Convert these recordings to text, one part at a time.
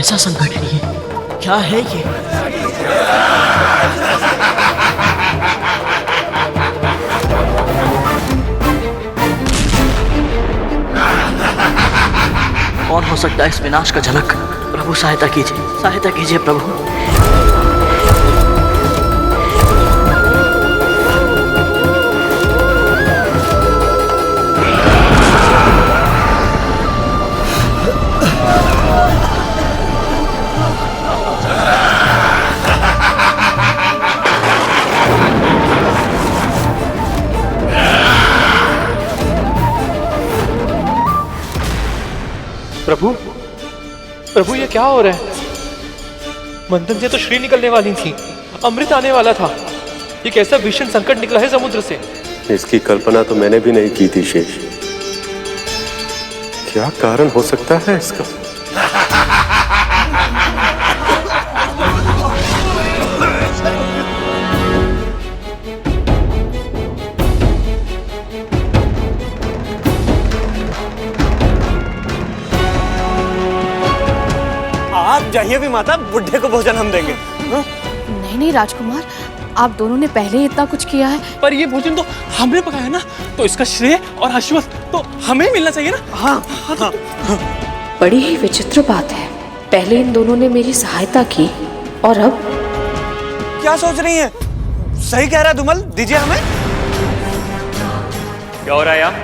कैसा संकट है ये? क्या है ये? कौन हो सकता है इस विनाश का झलक? प्रभु सहायता कीजिए प्रभु। प्रभु ये क्या हो रहा है? मंथन से तो श्री निकलने वाली थी, अमृत आने वाला था। ये कैसा भीषण संकट निकला है समुद्र से? इसकी कल्पना तो मैंने भी नहीं की थी शेष। क्या कारण हो सकता है इसका? आप जाइए भी माता, बुढ़े को भोजन हम देंगे। नहीं राजकुमार, आप दोनों ने पहले ही इतना कुछ किया है। पर ये भोजन तो हमने पकाया ना, तो इसका श्रेय और आशीर्वाद तो हमें मिलना चाहिए ना। हाँ। बड़ी ही विचित्र बात है, पहले इन दोनों ने मेरी सहायता की और अब क्या सोच रही हैं? सही कह रहा है धुमल, दीजिए हमें। क्या हो रहा है यहाँ?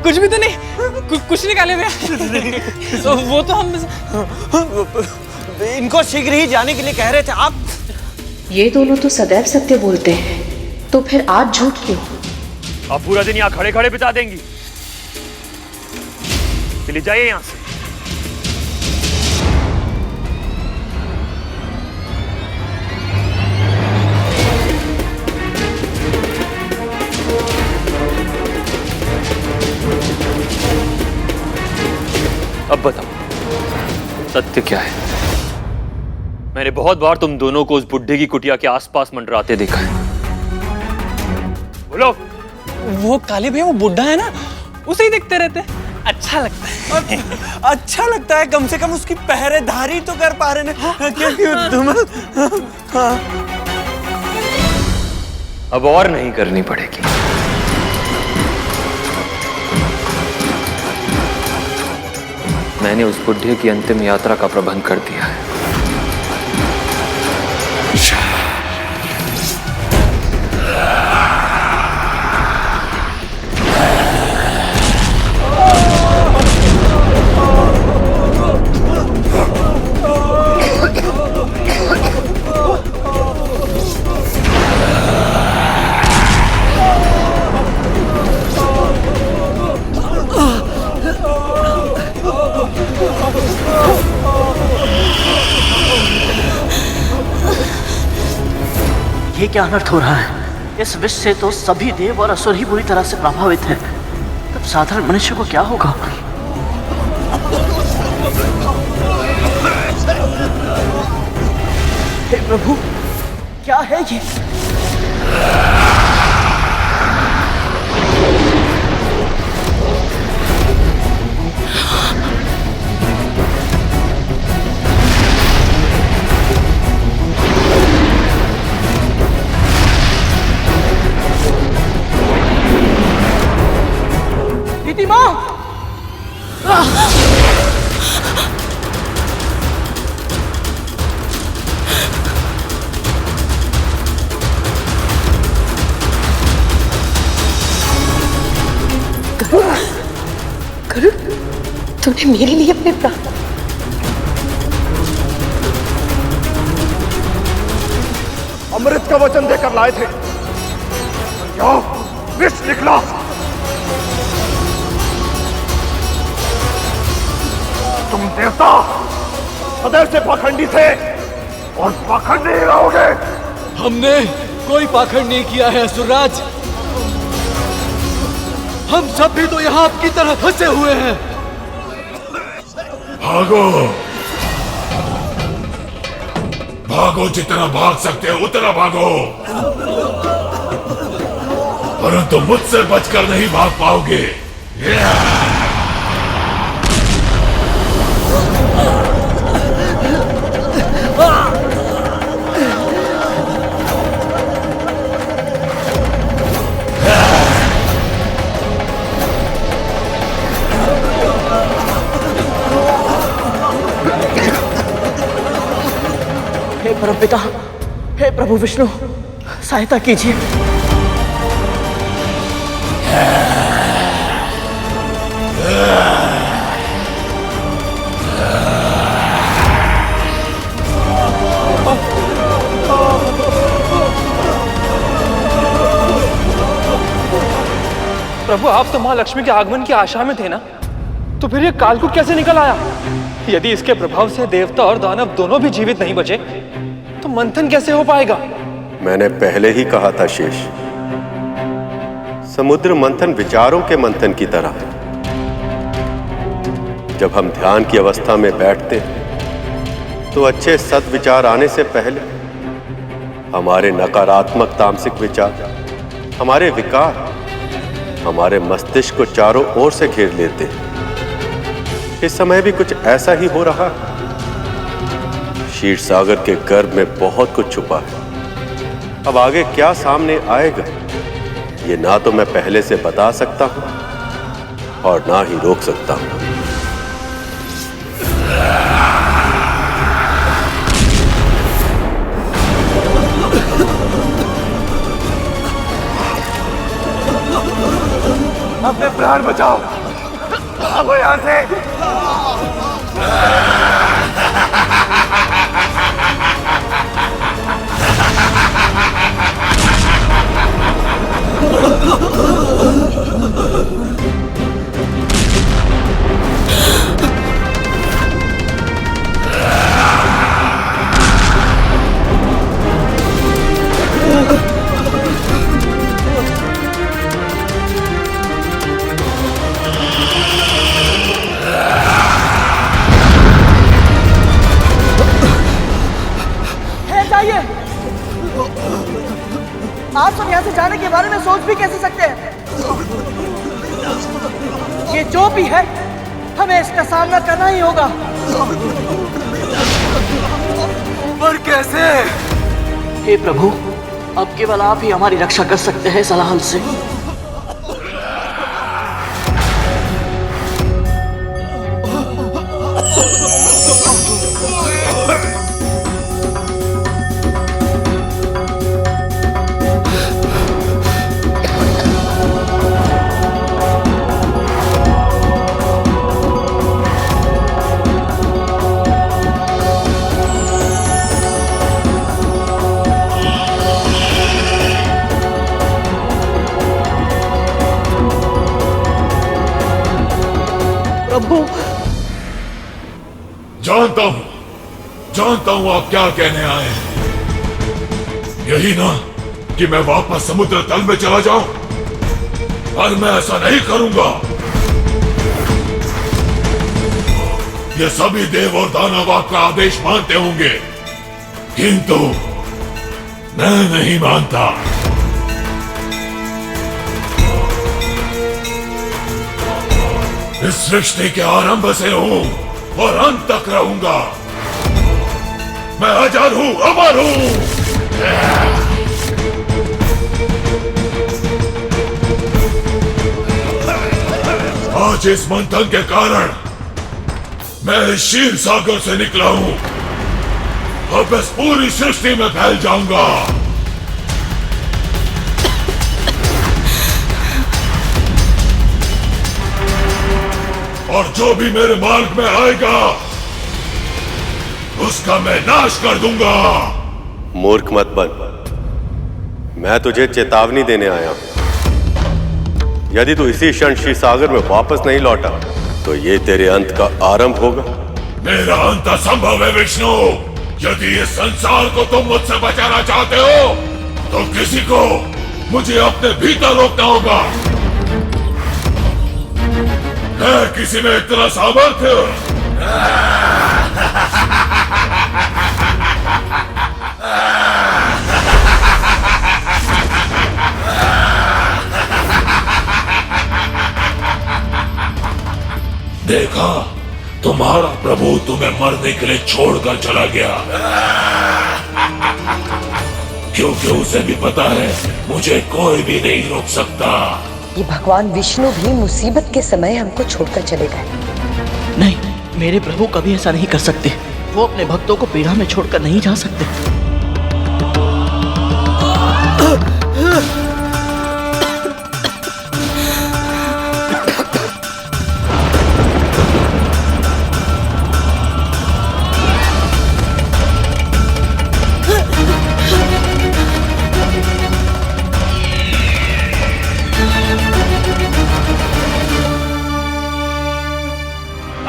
कुछ भी तो नहीं, कुछ निकाले हुए तो वो तो हम इनको शीघ्र ही जाने के लिए कह रहे थे आप। ये दोनों तो सदैव सत्य बोलते हैं, तो फिर आज झूठ क्यों? आप पूरा दिन यहाँ खड़े खड़े बिता देंगी। चलिए जाइए यहाँ से। अब बताओ सत्य क्या है? मैंने बहुत बार तुम दोनों को उस बुड्ढे की कुटिया के आसपास मंडराते देखा है। बोलो। वो काले भैया, वो बुड्ढा है ना, उसे ही देखते रहते। अच्छा लगता है। अच्छा लगता है, कम से कम उसकी पहरेदारी तो कर पा रहे हैं। क्योंकि धुमल अब और नहीं करनी पड़ेगी। मैंने उस बुढ़े की अंतिम यात्रा का प्रबंध कर दिया है। ये क्या अनर्थ हो रहा है? इस विष से तो सभी देव और असुर ही बुरी तरह से प्रभावित हैं। तब साधारण मनुष्य को क्या होगा? हे प्रभु, क्या है ये? गरुड़, तूने मेरे लिए अपने प्राण। अमृत का वचन देकर लाए थे, क्या विष निकला? तुम देवता सदैव से पाखंडी थे और पाखंडी ही रहोगे। हमने कोई पाखंड नहीं किया है असुरराज। हम सब भी तो यहाँ आपकी तरह फंसे हुए हैं। भागो, भागो, जितना भाग सकते हो उतना भागो, परंतु मुझसे बचकर नहीं भाग पाओगे। हे परमपिता, हे प्रभु विष्णु, सहायता कीजिए। प्रभु, आप तो माँ लक्ष्मी के आगमन की आशा में थे ना, तो फिर ये कालकूट कैसे निकल आया? यदि इसके प्रभाव से देवता और दानव दोनों भी जीवित नहीं बचे, तो मंथन कैसे हो पाएगा? मैंने पहले ही कहा था शेष, समुद्र मंथन विचारों के मंथन की तरह है। जब हम ध्यान की अवस्था में बैठते तो अच्छे सद्विचार आने से पहले हमारे नकारात्मक तामसिक विचार, हमारे विकार, हमारे मस्तिष्क को चारों ओर से घेर लेते हैं। इस समय भी कुछ ऐसा ही हो रहा है। क्षीर सागर के गर्भ में बहुत कुछ छुपा है। अब आगे क्या सामने आएगा, ये ना तो मैं पहले से बता सकता हूं और ना ही रोक सकता हूं। अपने प्राण बचाओ, भागो यहां से। आप सब यहाँ से जाने के बारे में सोच भी कैसे सकते हैं? ये जो भी है, हमें इसका सामना करना ही होगा। पर कैसे? हे प्रभु, अब केवल आप ही हमारी रक्षा कर सकते हैं इस हलाहल से। जानता हूं आप क्या कहने आए हैं। यही ना कि मैं वापस समुद्र तल में चला जाऊं, पर मैं ऐसा नहीं करूंगा। ये सभी देव और दानव आपका आदेश मानते होंगे, किंतु मैं नहीं मानता। इस सृष्टि के आरंभ से हूं और अंत तक रहूंगा। मैं अजर हूं, अमर हूं। आज इस मंथन के कारण मैं इस क्षीर सागर से निकला हूं। अब इस पूरी सृष्टि में फैल जाऊंगा। और जो भी मेरे मार्ग में आएगा उसका मैं नाश कर दूंगा। मूर्ख मत बन, मैं तुझे चेतावनी देने आया हूं। यदि तू इसी क्षण क्षीर सागर में वापस नहीं लौटा तो ये तेरे अंत का आरंभ होगा। मेरा अंत असंभव है विष्णु। यदि इस संसार को तुम मुझसे बचाना चाहते हो तो किसी को मुझे अपने भीतर रोकना होगा। है किसी में इतना सामर्थ्य? देखा, तुम्हारा प्रभु तुम्हें मरने के लिए छोड़कर चला गया, क्योंकि उसे भी पता है मुझे कोई भी नहीं रोक सकता। ये भगवान विष्णु भी मुसीबत के समय हमको छोड़कर चले गए। नहीं, मेरे प्रभु कभी ऐसा नहीं कर सकते। वो अपने भक्तों को पीड़ा में छोड़कर नहीं जा सकते।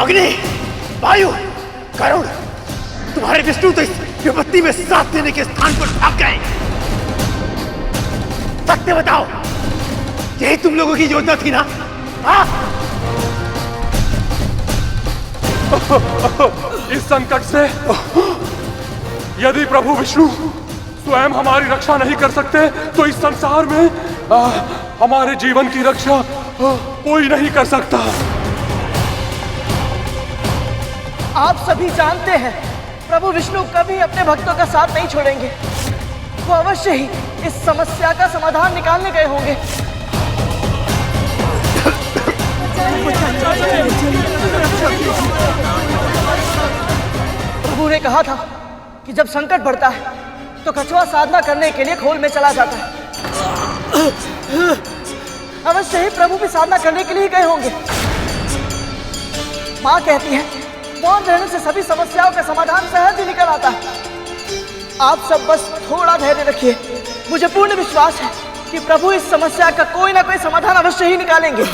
अग्नि, वायु, करुण, तुम्हारे विष्णु तो इस विपत्ति में साथ देने के स्थान पर भाग गए। सत्य बताओ, यही तुम लोगों की योजना थी ना? इस संकट से यदि प्रभु विष्णु स्वयं हमारी रक्षा नहीं कर सकते तो इस संसार में हमारे जीवन की रक्षा कोई नहीं कर सकता। आप सभी जानते हैं प्रभु विष्णु कभी अपने भक्तों का साथ नहीं छोड़ेंगे। वो अवश्य ही इस समस्या का समाधान निकालने गए होंगे। प्रभु ने कहा था कि जब संकट बढ़ता है तो कछुआ साधना करने के लिए खोल में चला जाता है। अवश्य ही प्रभु भी साधना करने के लिए गए होंगे। माँ कहती है मौन रहने से सभी समस्याओं का समाधान सहज ही निकल आता है। आप सब बस थोड़ा धैर्य रखिए। मुझे पूर्ण विश्वास है कि प्रभु इस समस्या का कोई ना कोई समाधान अवश्य ही निकालेंगे।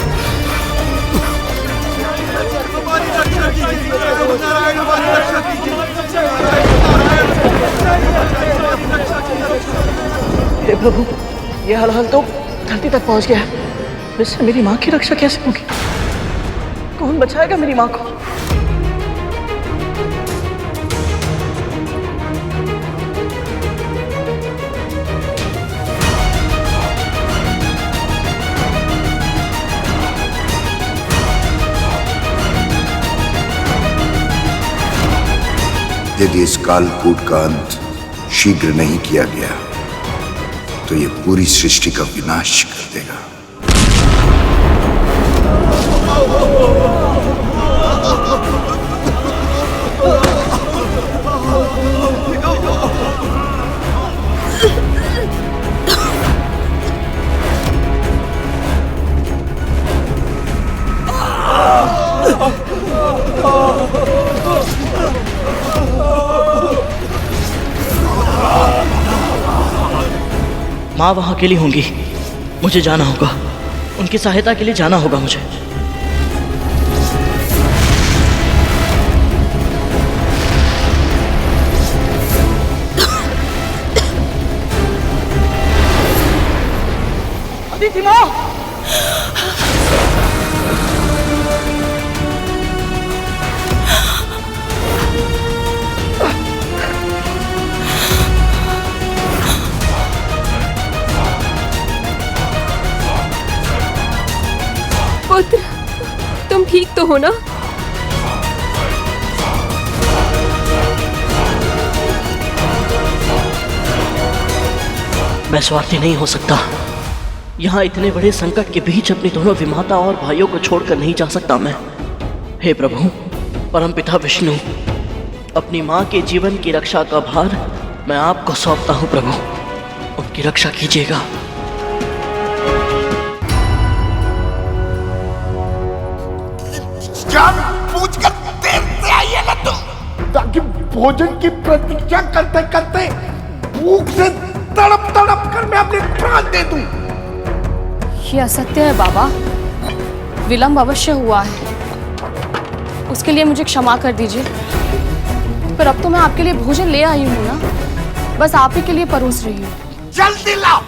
हे प्रभु, ये हलहल तो धरती तक पहुंच गया है। इससे मेरी माँ की रक्षा कैसे होगी? कौन बचाएगा मेरी माँ को? यदि इस कालकूट का अंत शीघ्र नहीं किया गया तो ये पूरी सृष्टि का विनाश कर देगा। माँ वहाँ अकेली होंगी। मुझे जाना होगा, उनकी सहायता के लिए जाना होगा मुझे। अदिति माँ! पुत्र, तुम ठीक तो हो ना? मैं स्वार्थी नहीं हो सकता। यहाँ इतने बड़े संकट के बीच अपनी दोनों विमाता और भाइयों को छोड़कर नहीं जा सकता मैं। हे प्रभु, परमपिता विष्णु, अपनी माँ के जीवन की रक्षा का भार मैं आपको सौंपता हूँ। प्रभु, उनकी रक्षा कीजिएगा। पूछकर देर से आइएगा तुम, ताकि भोजन की प्रतीक्षा करते करते भूख से तड़प तड़प कर मैं अपने प्राण दे दूं। ये असत्य है बाबा, विलंब अवश्य हुआ है, उसके लिए मुझे क्षमा कर दीजिए। पर अब तो मैं आपके लिए भोजन ले आई हूँ ना, बस आप ही के लिए परोस रही हूँ। जल्दी लाओ।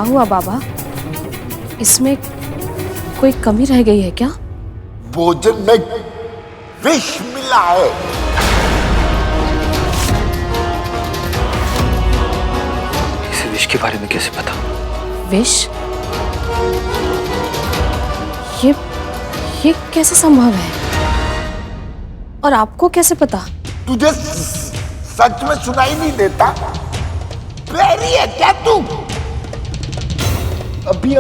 हुआ बाबा? इसमें कोई कमी रह गई है क्या? भोजन में विष मिला है। इसे विष के बारे में कैसे पता? विष? ये कैसे संभव है? और आपको कैसे पता? तुझे सच में सुनाई नहीं देता? बैरी है क्या तू? अभी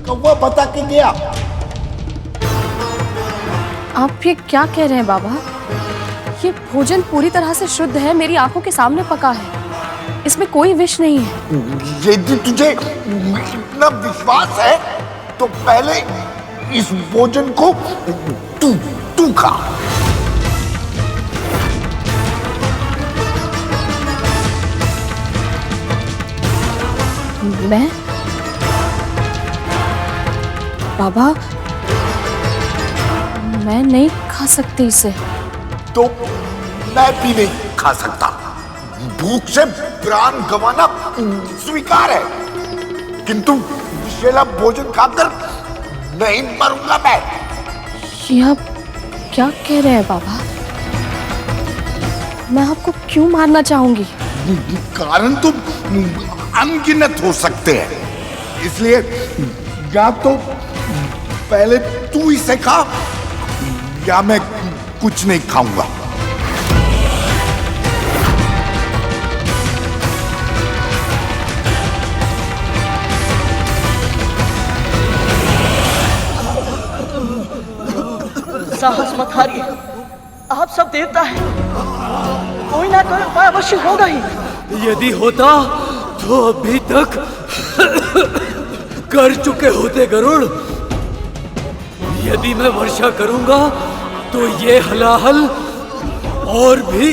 कौवा बता के गया। आप ये क्या कह रहे हैं बाबा? ये भोजन पूरी तरह से शुद्ध है, मेरी आंखों के सामने पका है, इसमें कोई विष नहीं है। यदि तुझे इतना विश्वास है तो पहले इस भोजन को तू खा। मैं? बाबा, मैं नहीं खा सकती इसे। तो मैं भी नहीं खा सकता। भूख से प्राण गंवाना स्वीकार है, किंतु विषैला भोजन खाकर नहीं मरूंगा मैं। ये आप क्या कह रहे हैं बाबा? मैं आपको क्यों मारना चाहूंगी? कारण तो अनगिनत हो सकते हैं, इसलिए या तो पहले तू इसे खा या मैं कुछ नहीं खाऊंगा। साहस मत हारिए, आप सब देवता हैं, कोई ना कोई उपाय अवश्य होगा ही। यदि होता तो अभी तक कर चुके होते गरुड़। यदि मैं वर्षा करूंगा तो ये हलाहल और भी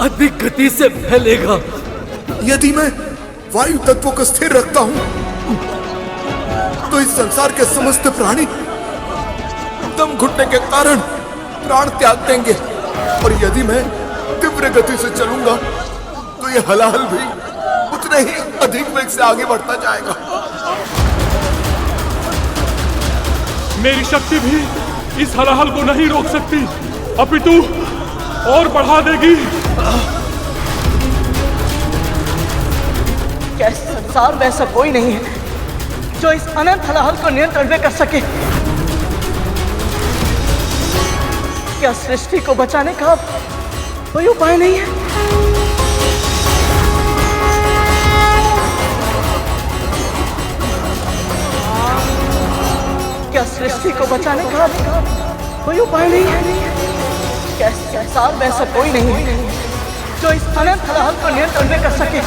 अधिक गति से फैलेगा। यदि मैं वायु तत्वों को स्थिर रखता हूं तो इस संसार के समस्त प्राणी दम घुटने के कारण प्राण त्याग देंगे, और यदि मैं तीव्र गति से चलूंगा तो ये हलाहल भी उतने ही अधिक वेग से आगे बढ़ता जाएगा। मेरी शक्ति भी इस हलाहल को नहीं रोक सकती, अपितु और बढ़ा देगी। क्या इस संसार में ऐसा कोई नहीं है जो इस अनंत हलाहल को नियंत्रण में कर सके? क्या सृष्टि को बचाने का कोई उपाय नहीं है? क्या सृष्टि को बचाने का कोई उपाय नहीं है? क्या इस संसार में ऐसा कोई नहीं है जो इस अनंत हलाहल को नियंत्रण में कर सके?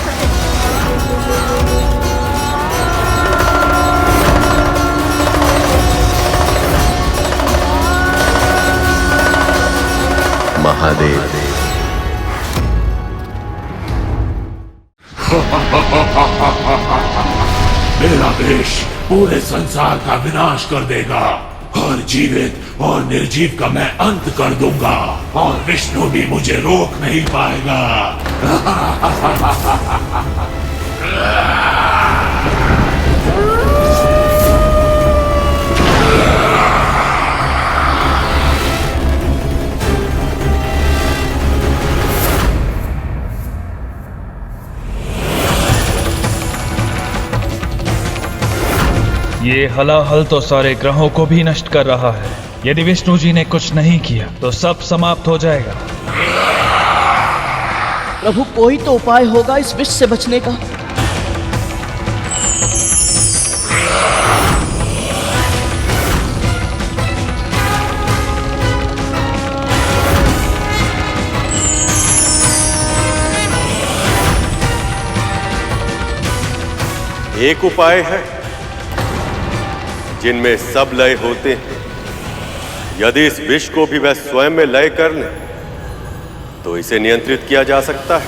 महादेव। मेरा देश पूरे संसार का विनाश कर देगा, और जीवित और निर्जीव का मैं अंत कर दूंगा, और विष्णु भी मुझे रोक नहीं पाएगा। ये हलाहल तो सारे ग्रहों को भी नष्ट कर रहा है। यदि विष्णु जी ने कुछ नहीं किया तो सब समाप्त हो जाएगा। प्रभु, कोई तो उपाय होगा इस विष से बचने का। एक उपाय है जिनमें सब लय होते हैं। यदि इस विष को भी वह स्वयं में लय कर ले तो इसे नियंत्रित किया जा सकता है।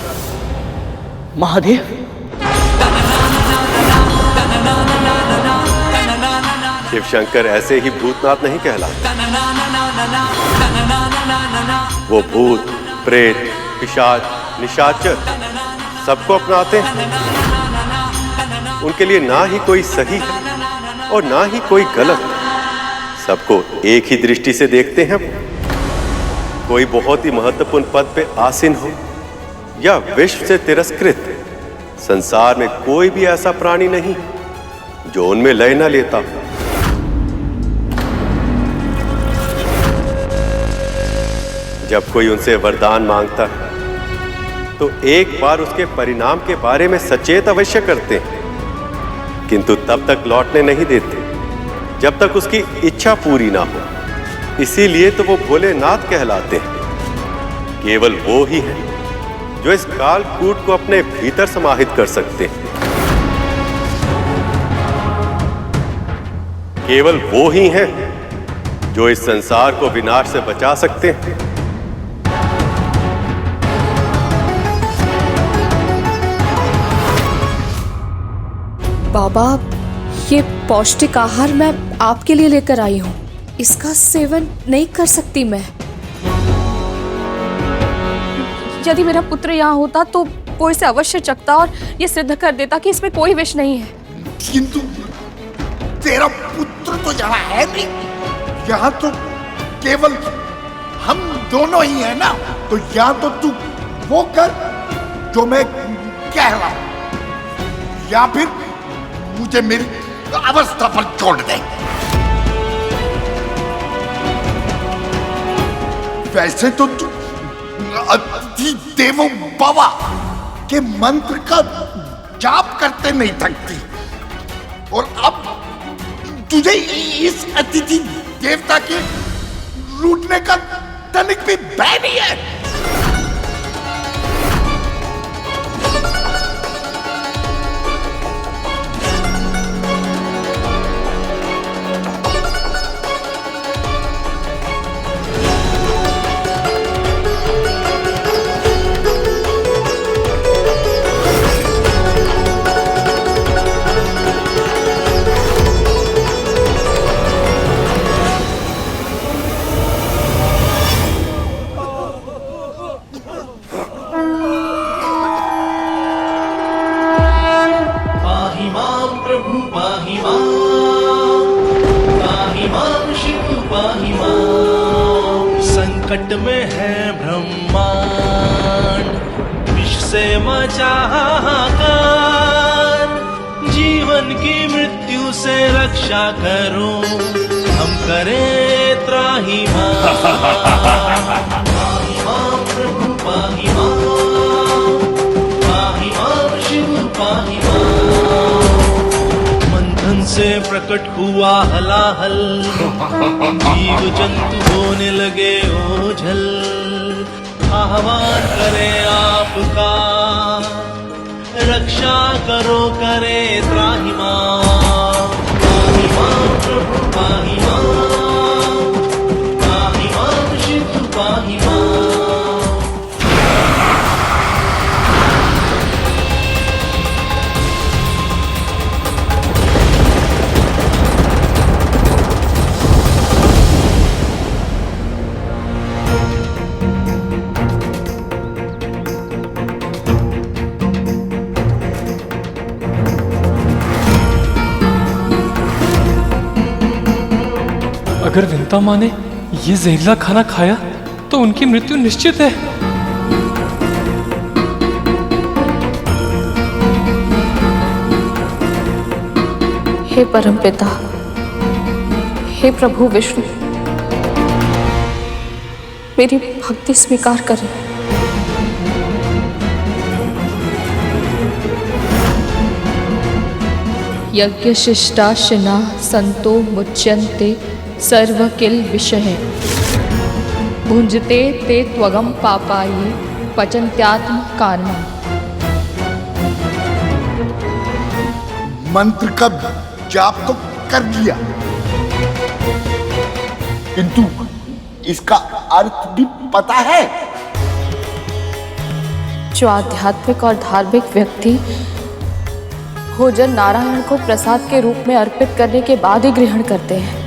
महादेव, शिव शंकर ऐसे ही भूतनाथ नहीं कहलाते। वो भूत, प्रेत, पिशाच, निशाचर सबको अपनाते हैं। उनके लिए ना ही कोई सही है और ना ही कोई गलत। सबको एक ही दृष्टि से देखते हैं। कोई बहुत ही महत्वपूर्ण पद पे आसीन हो या विश्व से तिरस्कृत, संसार में कोई भी ऐसा प्राणी नहीं जो उनमें लय न लेता। जब कोई उनसे वरदान मांगता है तो एक बार उसके परिणाम के बारे में सचेत अवश्य करते हैं, किंतु तब तक लौटने नहीं देते जब तक उसकी इच्छा पूरी ना हो। इसीलिए तो वो भोलेनाथ कहलाते हैं। केवल वो ही है जो इस कालकूट को अपने भीतर समाहित कर सकते हैं। केवल वो ही हैं जो इस संसार को विनाश से बचा सकते हैं। बाबा, ये पौष्टिक आहार मैं आपके लिए लेकर आई हूँ। इसका सेवन नहीं कर सकती मैं। यदि मेरा पुत्र यहाँ होता तो वो इसे अवश्य चखता और ये सिद्ध कर देता कि इसमें कोई विष नहीं है। किंतु तेरा पुत्र तो यहाँ है नहीं। यहाँ तो केवल हम दोनों ही हैं ना। तो यहाँ तो तू वो कर जो मैं कह रहा हूं, या फिर मुझे मेरी अवस्था पर छोड़ दे। वैसे तो तू अति देवो बाबा के मंत्र का जाप करते नहीं थकती, और अब तुझे इस अतिथि देवता के लूटने का तनिक भी भय नहीं है। संकट में है ब्रह्मांड, विष से मचा हाहाकार। जीवन की मृत्यु से रक्षा करो, हम करें त्राहिमाम। पाहि मां प्रभु पाहि मां, पाहि मां शिव पाहि मां। मंथन से प्रकट हुआ हलाहल, जीव जंतु होने लगे ओझल। आह्वान करें आपका, रक्षा करो करे त्राहिमाम। पाहि मां प्रभु पाहि मां, पाहि मां शिव पाहि मां। अगर विंता माँ ने ये जहरीला खाना खाया तो उनकी मृत्यु निश्चित है। हे परमपिता, हे प्रभु विष्णु, मेरी भक्ति स्वीकार करें। यज्ञ शिष्टाशिना संतो मुच्यन्ते सर्व किल विषय, भुंजते ते त्वगम पापाये पचन्त्यात्म कारणम। मंत्र का जाप तो कर लिया, किंतु इसका अर्थ भी पता है। जो आध्यात्मिक और धार्मिक व्यक्ति भोजन नारायण को प्रसाद के रूप में अर्पित करने के बाद ही ग्रहण करते हैं,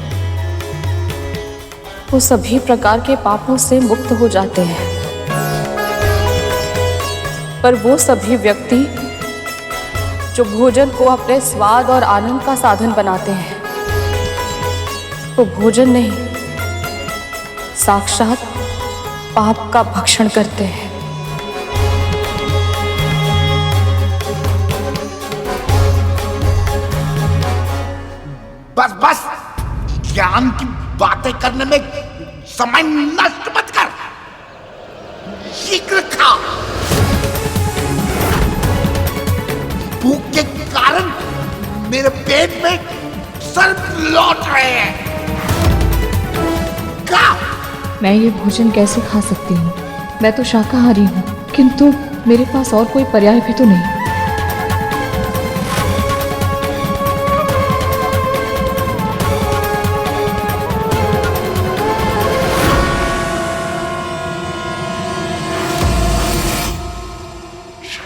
वो सभी प्रकार के पापों से मुक्त हो जाते हैं। पर वो सभी व्यक्ति जो भोजन को अपने स्वाद और आनंद का साधन बनाते हैं, वो भोजन नहीं, साक्षात पाप का भक्षण करते हैं। बस बस, ज्ञान की बातें करने में समय नष्ट मत कर। शीघ्र खा। भूख के कारण मेरे पेट में सर्प लौट रहे हैं। खा। मैं ये भोजन कैसे खा सकती हूँ? मैं तो शाकाहारी हूँ, किंतु मेरे पास और कोई पर्याय भी तो नहीं।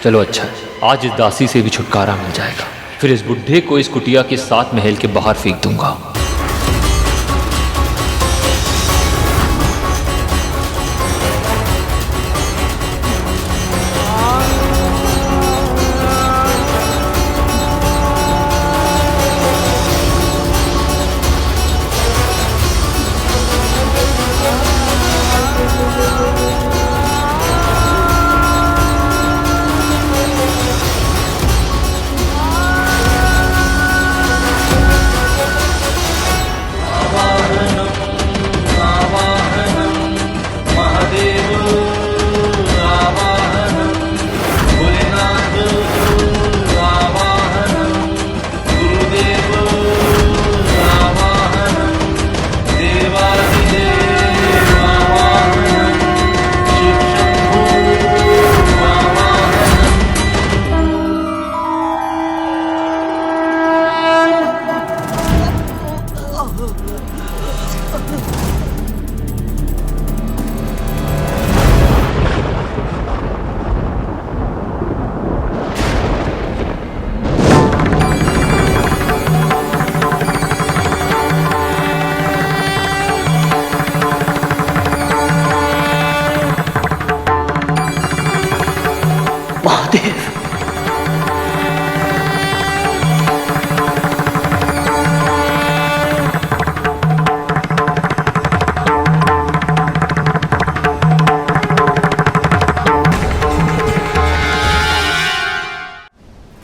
चलो अच्छा है, आज इस दासी से भी छुटकारा मिल जाएगा। फिर इस बुढ़े को इस कुटिया के 7 महल के बाहर फेंक दूंगा।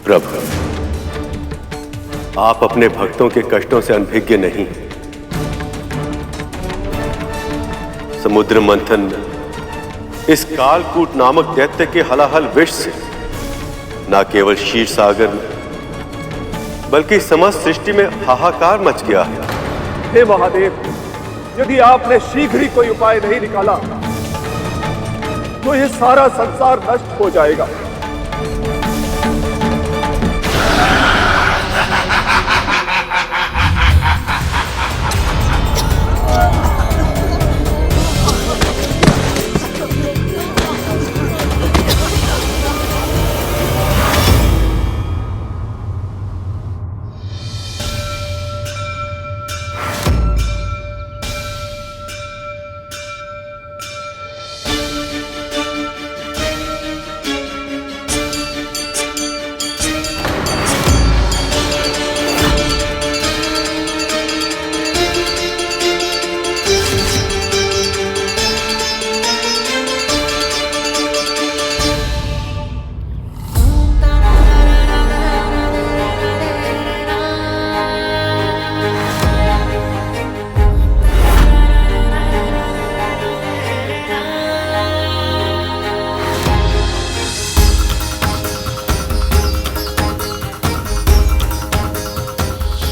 प्रभु, आप अपने भक्तों के कष्टों से अनभिज्ञ नहीं। समुद्र मंथन में इस कालकूट नामक दैत्य के हलाहल विष से न केवल क्षीर सागर में बल्कि समस्त सृष्टि में हाहाकार मच गया है। हे महादेव, यदि आपने शीघ्र ही कोई उपाय नहीं निकाला तो यह सारा संसार नष्ट हो जाएगा।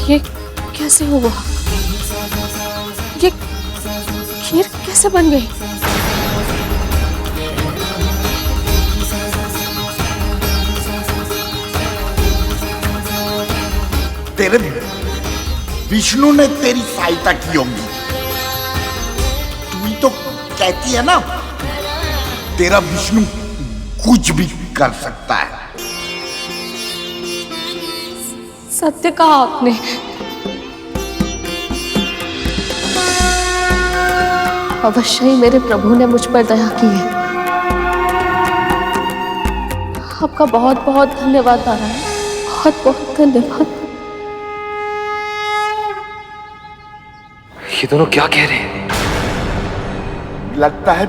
ये कैसे हुआ? ये खीर कैसे बन गई? तेरे विष्णु ने तेरी सहायता की होगी। तू ही तो कहती है ना, तेरा विष्णु कुछ भी कर सकता है। सत्य कहा आपने। अवश्य ही मेरे प्रभु ने मुझ पर दया की है। आपका बहुत बहुत धन्यवाद नारायण। बहुत बहुत धन्यवाद। ये दोनों क्या कह रहे हैं? लगता है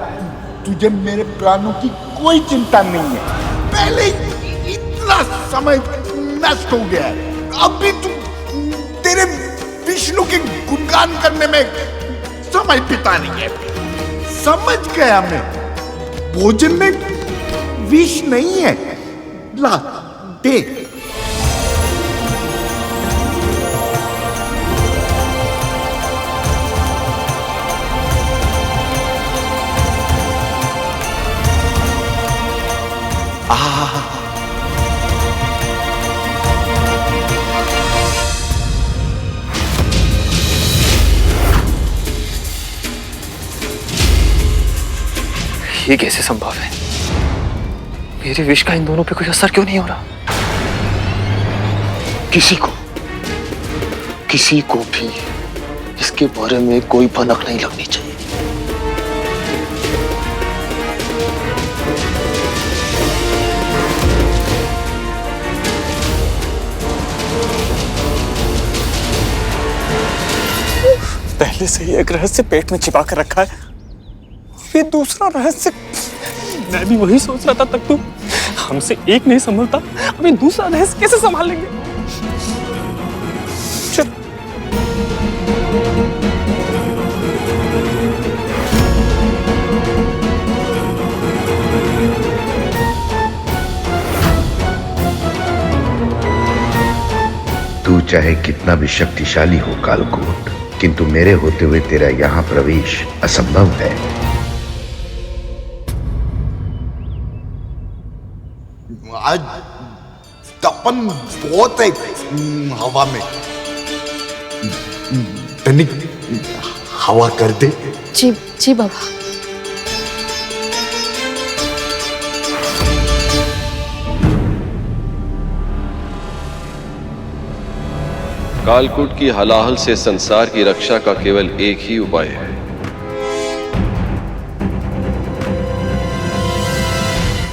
तुझे मेरे प्राणों की कोई चिंता नहीं है। पहले ही इतना समय नष्ट हो गया है, अब भी तू तेरे विष्णु के गुणगान करने में समय बितानी है। समझ गया मैं, भोजन में विष नहीं है। ला दे। ये कैसे संभव है? मेरे विष का इन दोनों पे कोई असर क्यों नहीं हो रहा? किसी को भी इसके बारे में कोई भनक नहीं लगनी चाहिए। पहले से ही एक रहस्य पेट में छिपा कर रखा है, ये दूसरा रहस्य। मैं भी वही सोच रहा था, तक तू हमसे एक नहीं संभलता, अभी दूसरा रहस्य कैसे संभाल लेंगे? चल। तू चाहे कितना भी शक्तिशाली हो कालकूट, किंतु मेरे होते हुए तेरा यहां प्रवेश असंभव है। आज तपन बहुत है हवा में। तनिक हवा कर दे। जी जी बाबा। कालकूट की हलाहल से संसार की रक्षा का केवल एक ही उपाय है।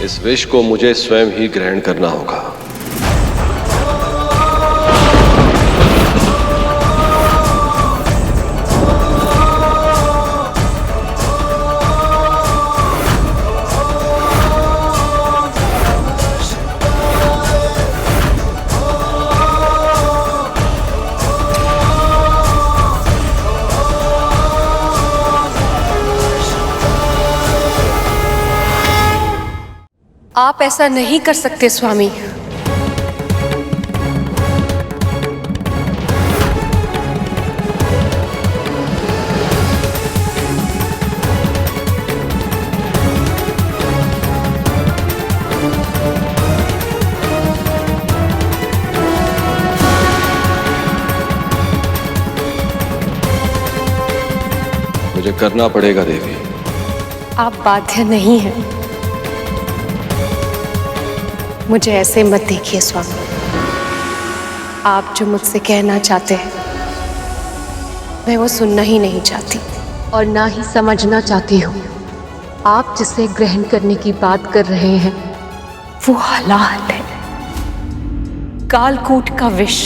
इस विष को मुझे स्वयं ही ग्रहण करना होगा। आप ऐसा नहीं कर सकते स्वामी। मुझे करना पड़ेगा देवी। आप बाध्य नहीं हैं। मुझे ऐसे मत देखिए स्वामी। आप जो मुझसे कहना चाहते हैं मैं वो सुनना ही नहीं चाहती और ना ही समझना चाहती हूँ। आप जिसे ग्रहण करने की बात कर रहे हैं वो हलाल है, कालकूट का विष।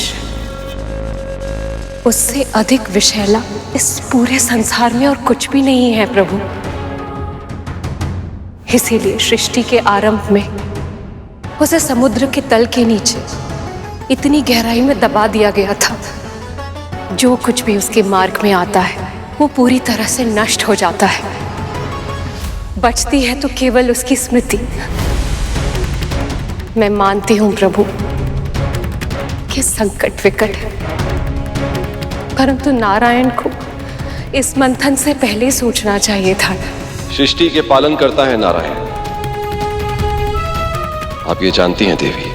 उससे अधिक विषैला इस पूरे संसार में और कुछ भी नहीं है प्रभु। इसीलिए सृष्टि के आरंभ में उसे समुद्र के तल के नीचे इतनी गहराई में दबा दिया गया था, जो कुछ भी उसके मार्ग में आता है वो पूरी तरह से नष्ट हो जाता है। बचती है तो केवल उसकी स्मृति। मैं मानती हूँ प्रभु कि संकट विकट है, परंतु नारायण को इस मंथन से पहले सोचना चाहिए था। सृष्टि के पालन करता है नारायण। आप ये जानती हैं देवी,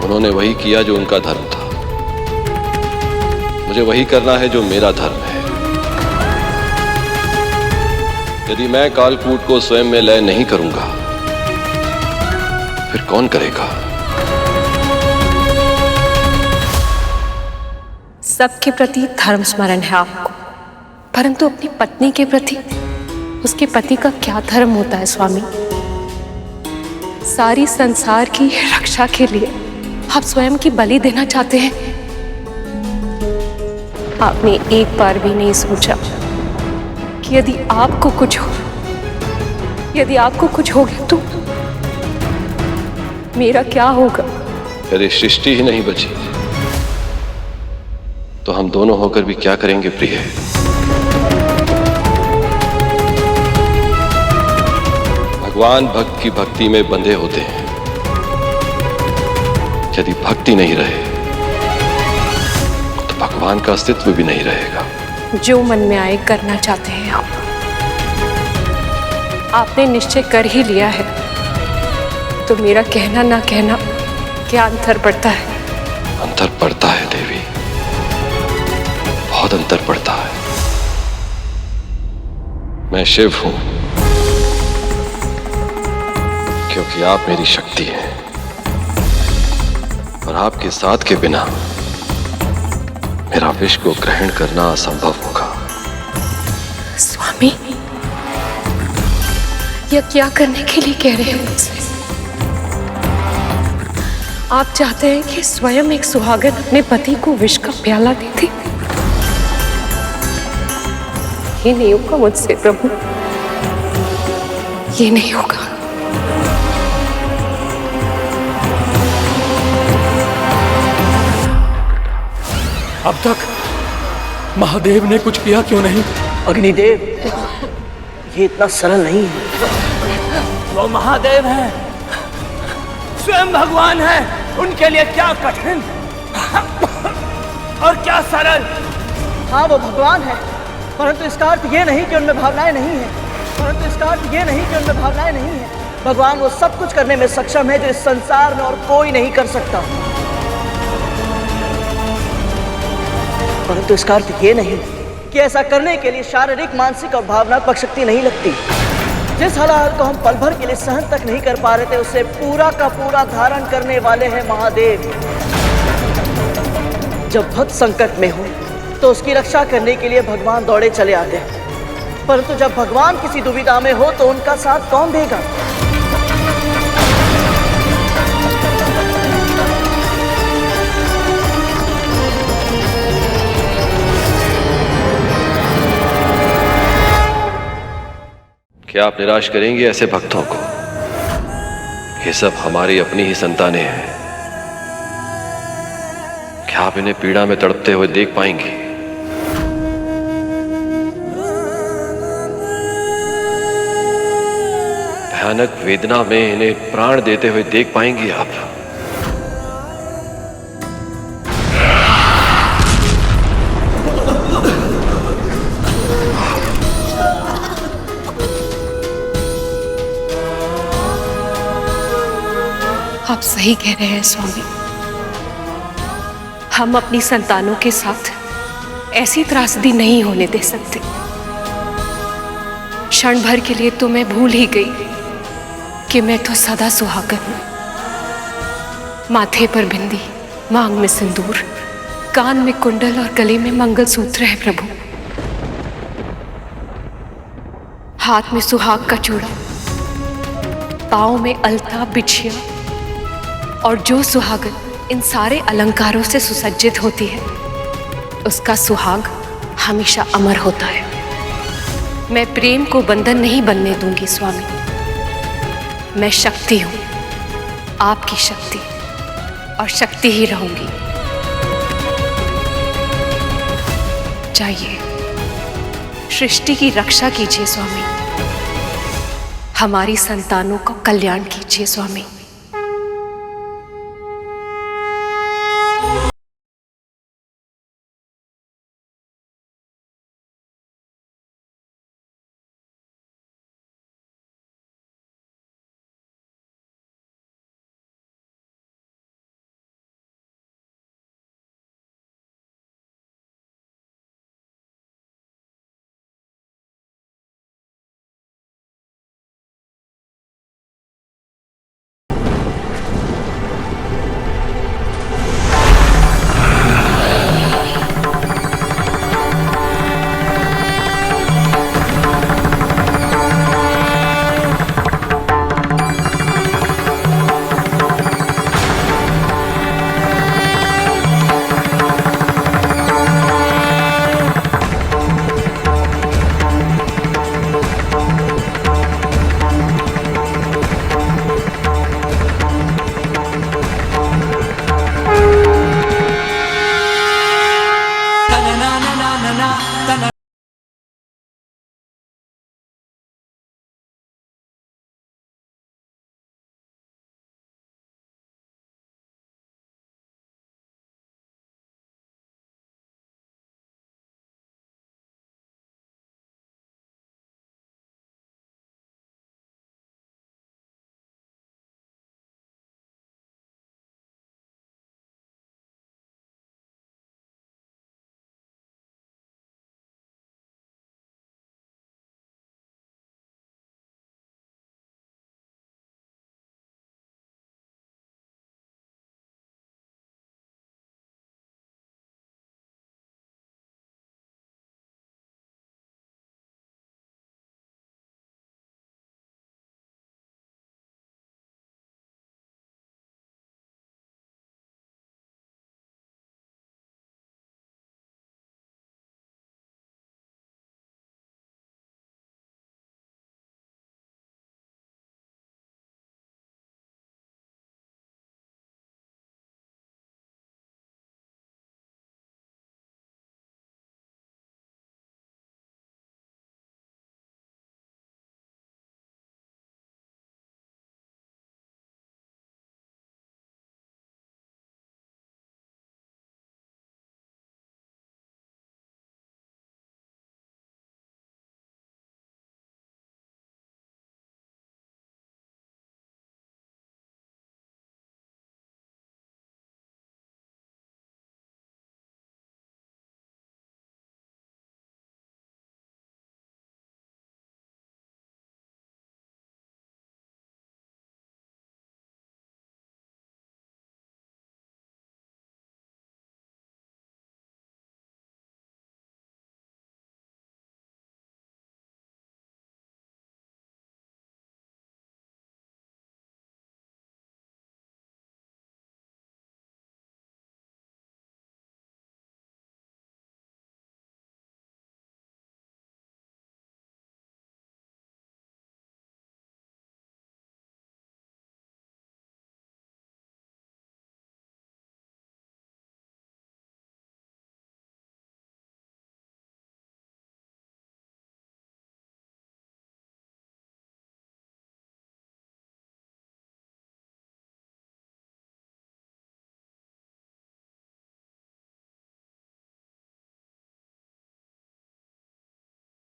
उन्होंने वही किया जो उनका धर्म था। मुझे वही करना है जो मेरा धर्म है। यदि मैं कालकूट को स्वयं में लय नहीं करूंगा फिर कौन करेगा? सबके प्रति धर्म स्मरण है आपको, परंतु अपनी पत्नी के प्रति उसके पति का क्या धर्म होता है स्वामी? सारी संसार की रक्षा के लिए आप स्वयं की बलि देना चाहते हैं? आपने एक बार भी नहीं सोचा कि यदि आपको कुछ हो गया तो मेरा क्या होगा? यदि सृष्टि ही नहीं बची तो हम दोनों होकर भी क्या करेंगे प्रिय? भगवान भक्त की भक्ति में बंधे होते हैं। यदि भक्ति नहीं रहे तो भगवान का अस्तित्व भी नहीं रहेगा। जो मन में आए करना चाहते हैं आप। आपने निश्चय कर ही लिया है तो मेरा कहना ना कहना क्या अंतर पड़ता है? अंतर पड़ता है देवी, बहुत अंतर पड़ता है। मैं शिव हूं क्योंकि आप मेरी शक्ति हैं और आपके साथ के बिना मेरा विष को ग्रहण करना असंभव होगा। स्वामी, यह क्या करने के लिए कह रहे हैं मुझसे? आप चाहते हैं कि स्वयं एक सुहागन अपने पति को विष का प्याला दे दे? ये नहीं होगा मुझसे प्रभु, ये नहीं होगा। अब तक महादेव ने कुछ किया क्यों नहीं? अग्निदेव, ये इतना सरल नहीं है। वो महादेव हैं, स्वयं भगवान हैं, उनके लिए क्या कठिन और क्या सरल। हाँ, वो भगवान है, परंतु इसका अर्थ ये नहीं कि उनमें भावनाएं नहीं है। भगवान वो सब कुछ करने में सक्षम है जो इस संसार में और कोई नहीं कर सकता। परंतु इसका अर्थ ये नहीं कि ऐसा करने के लिए शारीरिक, मानसिक और भावनात्मक शक्ति नहीं लगती। जिस हलाहल को हम पल भर के लिए सहन तक नहीं कर पा रहे थे, उसे पूरा का पूरा धारण करने वाले हैं महादेव। जब भक्त संकट में हो तो उसकी रक्षा करने के लिए भगवान दौड़े चले आते हैं, परंतु जब भगवान किसी दुविधा में हो तो उनका साथ कौन देगा? क्या आप निराश करेंगे ऐसे भक्तों को? ये सब हमारी अपनी ही संतानें हैं। क्या आप इन्हें पीड़ा में तड़पते हुए देख पाएंगे? भयानक वेदना में इन्हें प्राण देते हुए देख पाएंगे आप? आप सही कह रहे हैं स्वामी। हम अपनी संतानों के साथ ऐसी त्रासदी नहीं होने दे सकते। क्षण भर के लिए तो मैं भूल ही गई कि मैं तो सदा सुहागन हूं। माथे पर बिंदी, मांग में सिंदूर, कान में कुंडल और गले में मंगलसूत्र है प्रभु। हाथ में सुहाग का चूड़ा, पांव में अलता, बिछिया, और जो सुहागन इन सारे अलंकारों से सुसज्जित होती है, उसका सुहाग हमेशा अमर होता है। मैं प्रेम को बंधन नहीं बनने दूंगी स्वामी। मैं शक्ति हूं, आपकी शक्ति, और शक्ति ही रहूंगी। जाइए, सृष्टि की रक्षा कीजिए स्वामी। हमारी संतानों का कल्याण कीजिए स्वामी।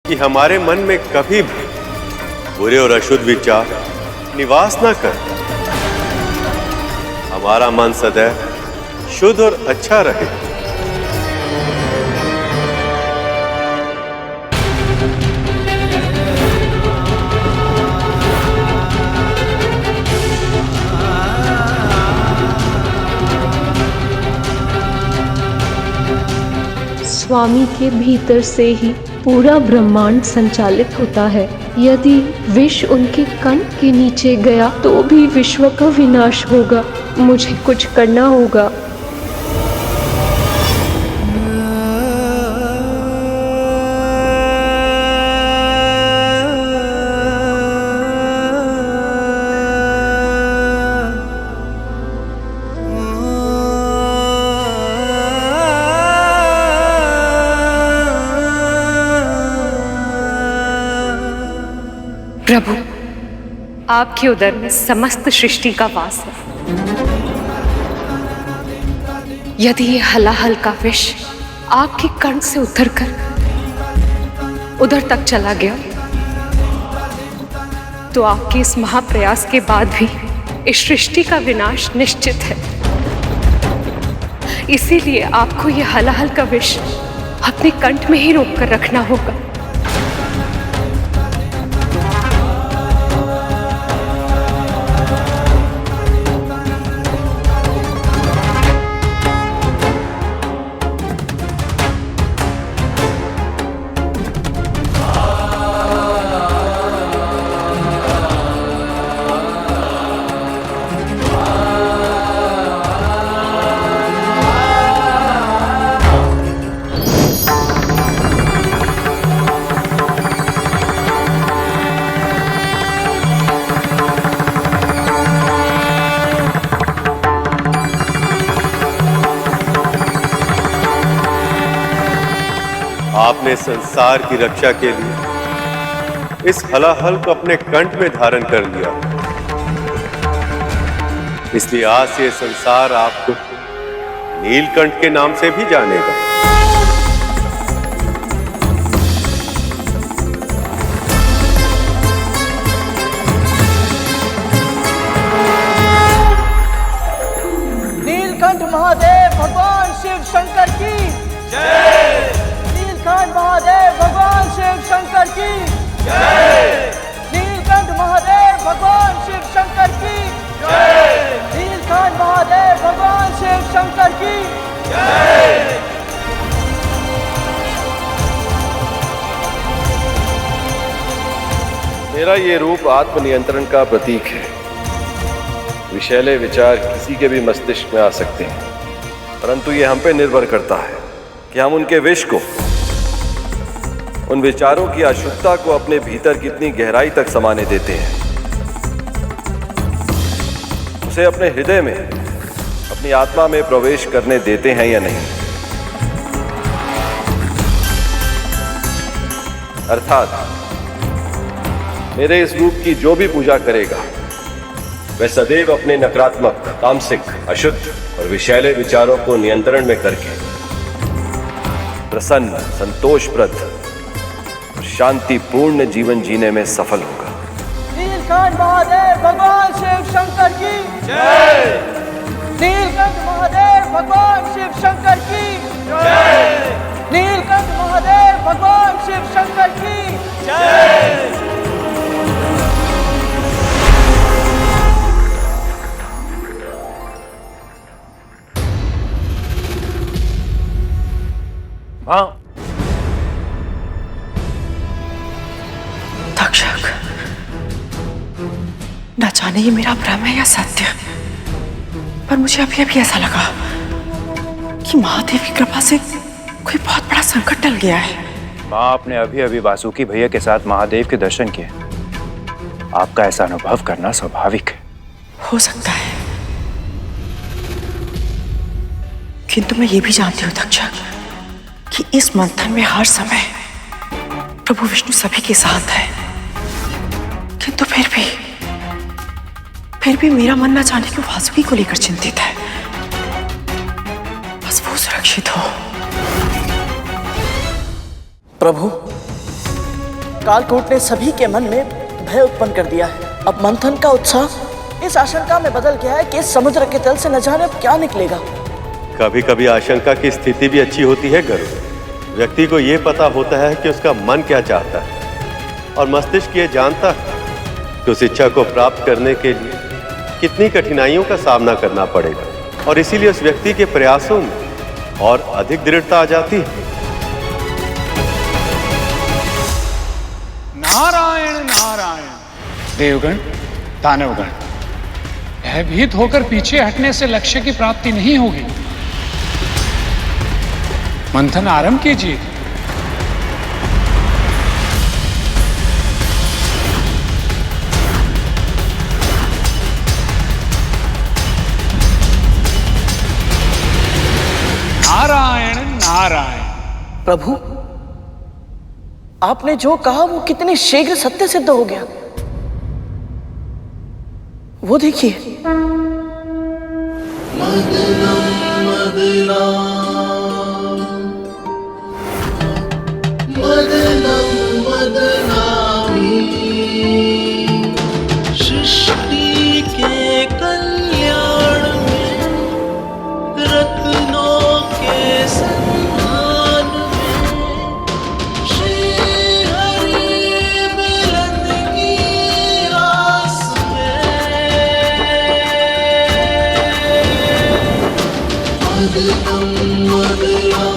कि हमारे मन में कभी भी बुरे और अशुद्ध विचार निवास ना कर। हमारा मन सदैव शुद्ध और अच्छा रहे। स्वामी के भीतर से ही पूरा ब्रह्मांड संचालित होता है। यदि विष उनके कंठ के नीचे गया तो भी विश्व का विनाश होगा। मुझे कुछ करना होगा। प्रभु, आपके उदर में समस्त सृष्टि का वास है। यदि ये हलाहल का विष आपके कंठ से उतरकर उधर तक चला गया तो आपके इस महाप्रयास के बाद भी इस सृष्टि का विनाश निश्चित है। इसीलिए आपको ये हलाहल का विष अपने कंठ में ही रोक कर रखना होगा। आपने संसार की रक्षा के लिए इस हलाहल को अपने कंठ में धारण कर लिया, इसलिए आज से संसार आपको नीलकंठ के नाम से भी जानेगा। नीलकंठ महादेव भगवान शिव शंकर की जय। नीलकंठ महादेव भगवान शिव शंकर की जय। नीलकंठ महादेव भगवान शिव शंकर की जय। नीलकंठ महादेव भगवान शिव शंकर की जय। मेरा ये रूप आत्मनियंत्रण का प्रतीक है। विषैले विचार किसी के भी मस्तिष्क में आ सकते हैं, परंतु ये हम पे निर्भर करता है कि हम उनके विष को, उन विचारों की अशुद्धता को अपने भीतर कितनी गहराई तक समाने देते हैं, उसे अपने हृदय में, अपनी आत्मा में प्रवेश करने देते हैं या नहीं। अर्थात मेरे इस रूप की जो भी पूजा करेगा वह सदैव अपने नकारात्मक, तामसिक, अशुद्ध और विषैले विचारों को नियंत्रण में करके प्रसन्न, संतोषप्रद और शांतिपूर्ण जीवन जीने में सफल होगा। नीलकंठ महादेव भगवान शिव शंकर की जय। नीलकंठ महादेव भगवान शिव शंकर की जय। नीलकंठ महादेव भगवान शिव शंकर की जय। हाँ, तक्षक, न जाने ये मेरा भ्रम है या सत्य, पर मुझे अभी अभी ऐसा लगा कि महादेव की कृपा से कोई बहुत बड़ा संकट टल गया है। माँ, आपने अभी अभी वासुकी भैया के साथ महादेव के दर्शन किए। आपका ऐसा अनुभव करना स्वाभाविक है। हो सकता है, किंतु मैं ये भी जानती हूँ तक्षक कि इस मंथन में हर समय प्रभु विष्णु सभी के साथ है, किंतु फिर भी मेरा मन न जाने क्यों वासुकी को लेकर चिंतित है। बस वो सुरक्षित हो। प्रभु, कालकूट ने सभी के मन में भय उत्पन्न कर दिया है। अब मंथन का उत्साह इस आशंका में बदल गया है कि इस समुद्र के तल से न जाने अब क्या निकलेगा। कभी कभी आशंका की स्थिति भी अच्छी होती है गरुड़। व्यक्ति को ये पता होता है कि उसका मन क्या चाहता है और मस्तिष्क ये जानता है कि उस इच्छा को प्राप्त करने के लिए कितनी कठिनाइयों का सामना करना पड़ेगा, और इसीलिए उस व्यक्ति के प्रयासों में और अधिक दृढ़ता आ जाती है। नारायण नारायण। देवगण, दानवगण, भयभीत होकर पीछे हटने से लक्ष्य की प्राप्ति नहीं होगी। मंथन आरंभ कीजिए। नारायण नारायण। प्रभु, आपने जो कहा वो कितने शीघ्र सत्य सिद्ध हो गया। वो देखिए। सृष्टि के कल्याण में, रत्नों के सम्मान में, श्री हरि मिलन की आस में, मदनम मदनाम,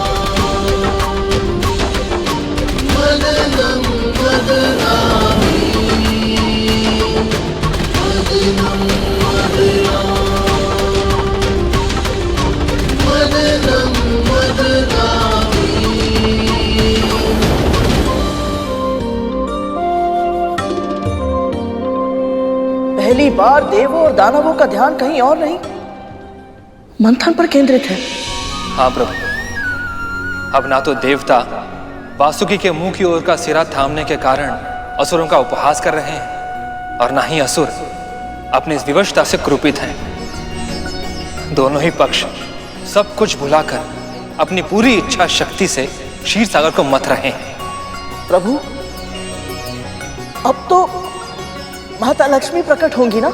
मदनम मदनामी, मदनम मदनाम, मदनम मदनामी। पहली बार देवों और दानवों का ध्यान कहीं और नहीं, मंथन पर केंद्रित है। हाँ प्रभु, अब ना तो देवता वासुकी के मुंह की ओर का सिरा थामने के कारण असुरों का उपहास कर रहे हैं, और ना ही असुर अपनी इस विवशता से क्रोपित हैं। दोनों ही पक्ष सब कुछ भुलाकर अपनी पूरी इच्छा शक्ति से क्षीर सागर को मथ रहे हैं। प्रभु, अब तो माता लक्ष्मी प्रकट होंगी ना?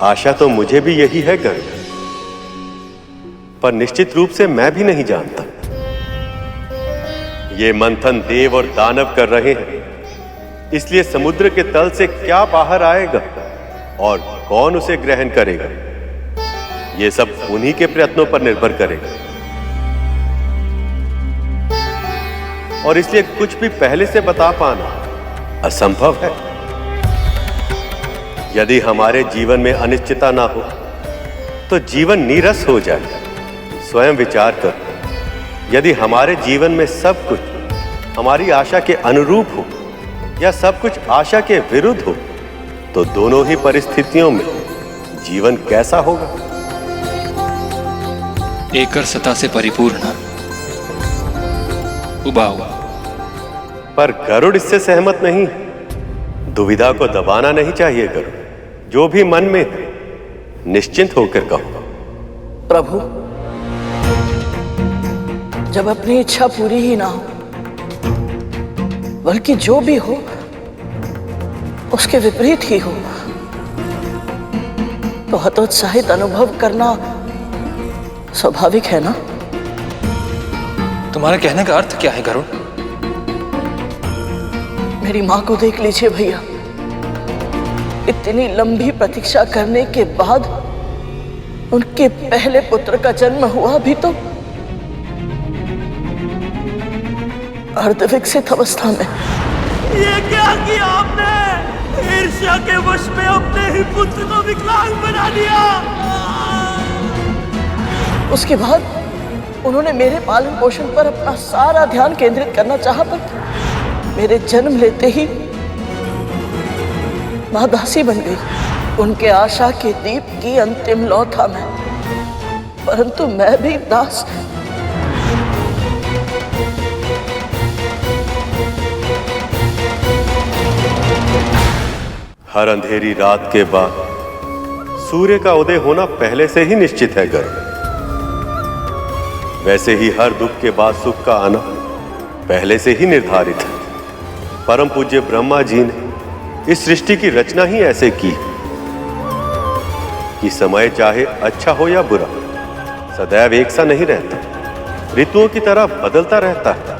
आशा तो मुझे भी यही है गरुड़, पर निश्चित रूप से मैं भी नहीं जानता। ये मंथन देव और दानव कर रहे हैं, इसलिए समुद्र के तल से क्या बाहर आएगा और कौन उसे ग्रहण करेगा, ये सब उन्हीं के प्रयत्नों पर निर्भर करेगा। और इसलिए कुछ भी पहले से बता पाना असंभव है। यदि हमारे जीवन में अनिश्चितता ना हो तो जीवन नीरस हो जाए। स्वयं विचार कर, यदि हमारे जीवन में सब कुछ हमारी आशा के अनुरूप हो या सब कुछ आशा के विरुद्ध हो, तो दोनों ही परिस्थितियों में जीवन कैसा होगा? एकर सता से परिपूर्ण, उबा हुआ। पर गरुड़ इससे सहमत नहीं। दुविधा को दबाना नहीं चाहिए गरुड़, जो भी मन में है निश्चिंत होकर कहो। प्रभु, जब अपनी इच्छा पूरी ही ना हो, बल्कि जो भी हो उसके विपरीत ही हो, तो हतोत्साहित अनुभव करना स्वाभाविक है ना? तुम्हारे कहने का अर्थ क्या है गरुड़? मेरी मां को देख लीजिए भैया, इतनी लंबी प्रतीक्षा करने के बाद उनके पहले पुत्र का जन्म हुआ भी तो अर्धविकसित अवस्था में। ये क्या किया आपने? ईर्ष्या के वश में अपने ही पुत्र को विकलांग बना दिया। उसके बाद उन्होंने मेरे पालन पोषण पर अपना सारा ध्यान केंद्रित करना चाहा, पर मेरे जन्म लेते ही मां दासी बन गई। उनके आशा के दीप की अंतिम लौ था मैं, परंतु मैं भी दास। हर अंधेरी रात के बाद सूर्य का उदय होना पहले से ही निश्चित है गरुड़। वैसे ही हर दुख के बाद सुख का आना पहले से ही निर्धारित है। परम पूज्य ब्रह्मा जी ने इस सृष्टि की रचना ही ऐसे की कि समय चाहे अच्छा हो या बुरा सदैव एक सा नहीं रहता, ऋतुओं की तरह बदलता रहता है।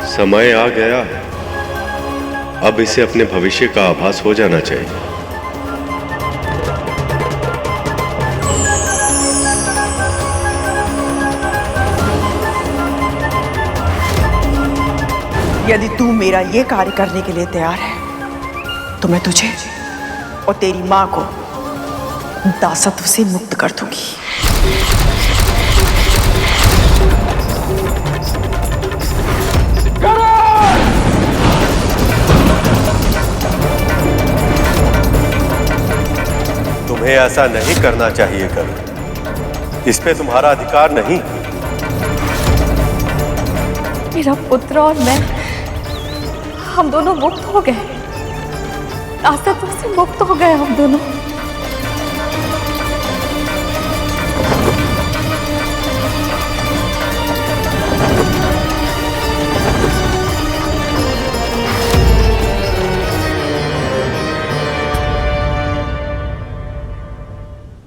समय आ गया है, अब इसे अपने भविष्य का आभास हो जाना चाहिए। यदि तू मेरा ये कार्य करने के लिए तैयार है तो मैं तुझे और तेरी मां को दासत्व से मुक्त कर दूंगी। तुम्हें ऐसा नहीं करना चाहिए करो, इस पे तुम्हारा अधिकार नहीं। मेरा पुत्र और मैं, हम दोनों मुक्त हो गए, दासत्व से मुक्त हो गए हम दोनों।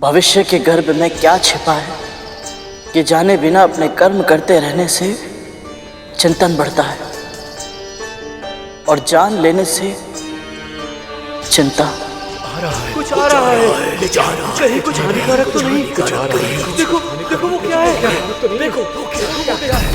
भविष्य के गर्भ में क्या छिपा है कि जाने बिना अपने कर्म करते रहने से चिंतन बढ़ता है और जान लेने से चिंता। कुछ आ रहा है, कहीं कुछ हानिकारक तो नहीं? देखो देखो वो क्या है, देखो वो क्या है।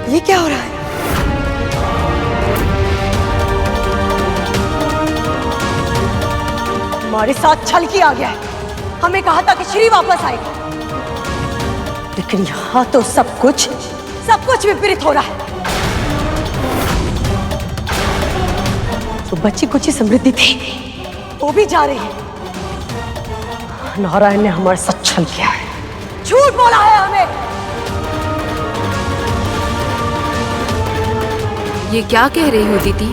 ये क्या हो रहा है? हमारे साथ छल किया गया है। हमें कहा था कि श्री वापस आएगा, लेकिन यहाँ तो सब कुछ विपरीत हो रहा है। तो बच्ची कुछ ही समृद्धि थी, वो भी जा रही है। नारायण ने हमारे साथ छल किया है, झूठ बोला है हमें। ये क्या कह रही हो दीदी?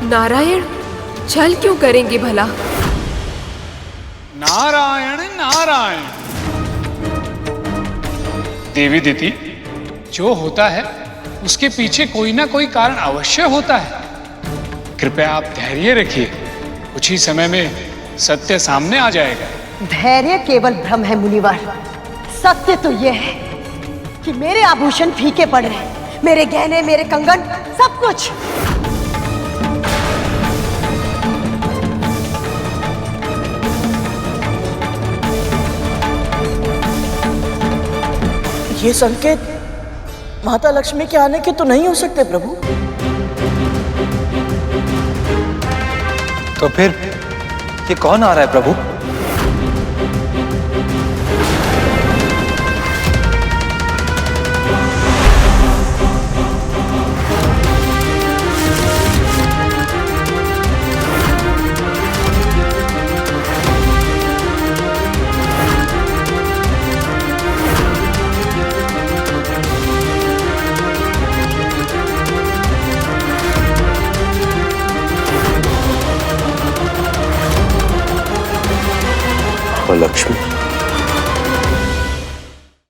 नारायण छल क्यों करेंगे भला? नारायण नारायण। देवी दीदी, जो होता है उसके पीछे कोई ना कोई कारण अवश्य होता है। कृपया आप धैर्य रखिए, कुछ ही समय में सत्य सामने आ जाएगा। धैर्य केवल भ्रम है मुनिवर। सत्य तो यह है कि मेरे आभूषण फीके पड़ रहे हैं, मेरे गहने, मेरे कंगन, सब कुछ। ये संकेत माता लक्ष्मी के आने के तो नहीं हो सकते प्रभु। तो फिर ये कौन आ रहा है प्रभु? लक्ष्मी